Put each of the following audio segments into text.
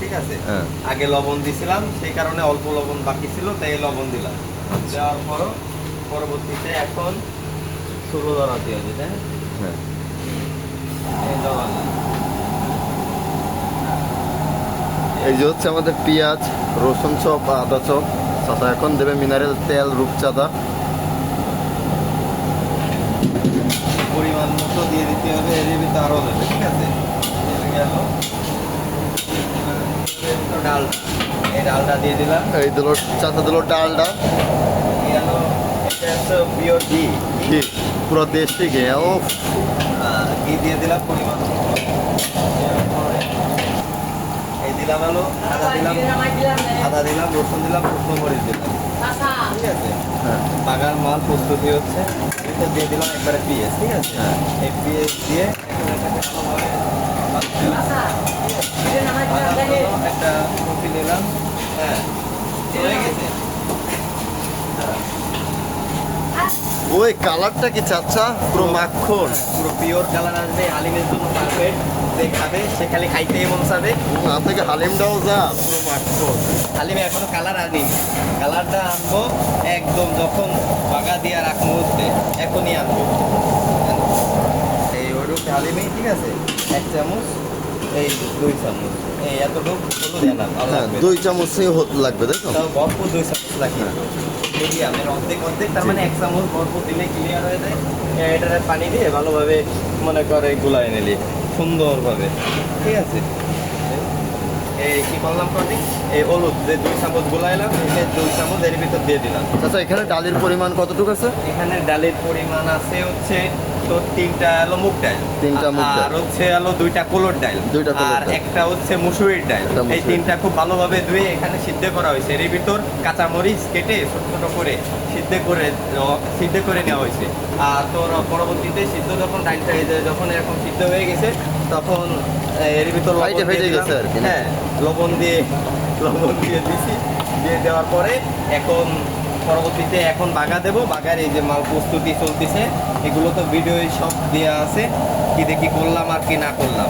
ঠিক আছে। আগে লবণ দিছিলাম, সেই কারণে অল্প লবণ বাকি ছিল, তাই লবণ দিলাম। দেওয়ার পরও পরবর্তীতে এখন চুলো ধরা দিয়ে দিতে। হ্যাঁ, এই যে হচ্ছে আমাদের পেঁয়াজ, রসুন চপ, আদা চপ। চাচা এখন দেবে মিনারেল তেল, রূপচাঁদা। পরিমাণ মতো দিয়ে দিতে হবে, এর ভিতরে আরও দেবে, ঠিক আছে। ডাল, এই ডালটা দিয়ে দিলাম। এই দিল চাচা, দিল ডালটা। পিওর ঘি, ঘি, পুরো দেশি ঘি। ও ঘি দিয়ে দিলাম পরিমাণ। এই দিলাম হলো আদা দিলাম, রসুন দিলাম, শুকনো মরিচ দিলাম, ঠিক আছে। বাগার মাল প্রস্তুতি হচ্ছে। এটা দিয়ে দিলাম একবারে পেঁয়াজ, ঠিক আছে। এই পেঁয়াজ দিয়ে একটা কপি নিলাম। হ্যাঁ, হয়ে গেছে। ওই কালারটা কি চাচা পুরো মাখন, পুরো পিওর কালার আসবে, হালিমের জন্য পারফেক্ট। যে খাবে সে খালি খাইতেই মন চাবে। না থেকে হালিমটাও যা পুরো মাখন। হালিমে এখনো কালার আনি, কালারটা আনবো একদম যখন বাগা দিয়া রাখ মুহূর্তে, এখনই আনবো। এই ওইটুকু হালিমে, ঠিক আছে। 1 চামচ, এই 2 চামচ, এই এতটুকু হলো দেন। 2 চামচই লাগবে, তাই তো? তাও ভরপুর 2 চামচ লাগে। মিডিয়ামের অর্ধেক অর্ধেক, তার মানে 1 চামচ ভরপুর দিলে ক্লিয়ার হয়ে যায়। এটারে পানি দিয়ে ভালোভাবে মনে করে গুলায় নিলি সুন্দরভাবে, ঠিক আছে। এই কি করলাম প্রতি, এই হলুদ যে 2 চামচ গুলাইলাম, এই 2 চামচ এর ভিতর দিয়ে দিলাম। আচ্ছা, এখানে ডালের পরিমাণ কতটুকু আছে? এখানে ডালের পরিমাণ আছে হচ্ছে তো 3টা হলো মুগ ডাল, 3টা মুগ ডাল, আর হচ্ছে হলো 2টা কোলর ডাল, আর একটা হচ্ছে মুসুরির ডাল। এই 3টা খুব ভালোভাবে ধুয়ে এখানে সিদ্ধ করা হয়েছে। এর ভিতর কাঁচামরিচ কেটে ছোট ছোট করে সিদ্ধ করে নেওয়া হয়েছে। আর তোর পরবর্তীতে সিদ্ধ যখন ডালটা যখন এরকম সিদ্ধ হয়ে গেছে, তখন এর ভিতর হ্যাঁ লবণ দিয়ে দিছি। দিয়ে দেওয়ার পরে এখন পরবর্তীতে এখন বাগা দেবো। বাগার এই যে মাল প্রস্তুতি চলতেছে, এগুলো তো ভিডিও সব দেওয়া আছে, কি দেখি করলাম আর কি না করলাম।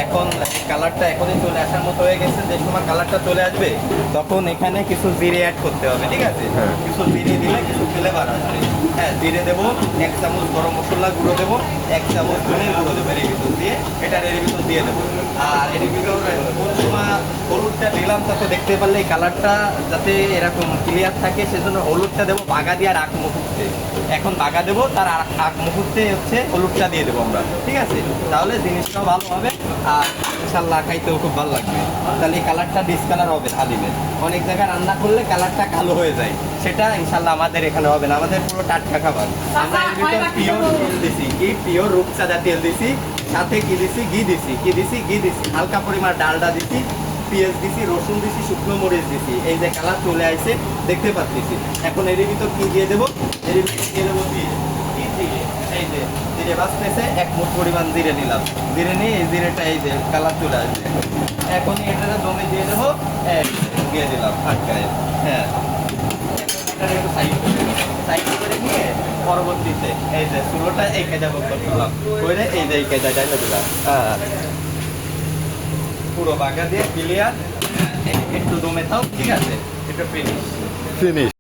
এখন কালারটা এখনই চলে আসার মতো হয়ে গেছে। যে সময় কালারটা চলে আসবে তখন এখানে কিছু জিরে অ্যাড করতে হবে, ঠিক আছে। কিছু জিরে দিলে কিছু ফ্লেভার আসবে। হ্যাঁ, জিরে দেবো, 1 চামচ গরম মশলা গুঁড়ো দেবো, 1 চামচ ধনের গুঁড়ো দেবো এর ভিতর দিয়ে, এটার এর ভিতর দিয়ে দেবো। আর এর ভিতর কোন সময় হলুদটা দিলাম তাতে দেখতে পারলে এই কালারটা যাতে এরকম ক্লিয়ার থাকে, সেজন্য হলুদটা দেবো বাগা দিয়ে আর আগ মুহূর্তে। এখন বাগা দেবো, তার আগ মুহূর্তে হচ্ছে হলুদটা দিয়ে দেবো আমরা, ঠিক আছে। তাহলে জিনিসটাও ভালো হবে আর ইনশাল্লাহ খাইতেও খুব ভালো লাগবে। তাহলে এই কালারটা ডিসকালার হবে হালিমের। অনেক জায়গায় রান্না করলে কালারটা কালো হয়ে যায়, সেটা ইনশাল্লাহ আমাদের এখানে হবে না। আমাদের পুরো টাটকা খাবার। আমরা এর ভিতর পিওর তেল দিছি, কি পিওর রূপচাঁদা তেল দিছি, সাথে কি দিছি, ঘি দিছি, হালকা পরিমাণ ডালডা দিছি, পেঁয়াজ দিছি, রসুন দিছি, শুকনো মরিচ দিছি। এই যে কালার চলে আসছে দেখতে পাচ্ছি। এখন এর ভিতর কি দিয়ে দেবো, এর ভিতর দিয়ে দেবো এই যে জিরে বাঁচতেছে, 1 মুঠ পরিমাণ জিরে নিলাম। জিরে নিয়ে এই জিরেটা এই যে কালার চলে আসবে। এখন এটা জমে দিয়ে দেবো, দিয়ে দিলাম ফাটকায়। হ্যাঁ, এটা একটু সাইড করে নিয়ে পরবর্তীতে এই যে চুলোটা এই কেজা করলাম করে এই যে এই কেজা ডাইলে দিলাম। পুরো বাগা দিয়ে ক্লিয়ার, একটু দমে থাও, ঠিক আছে। এটা ফিনিশ।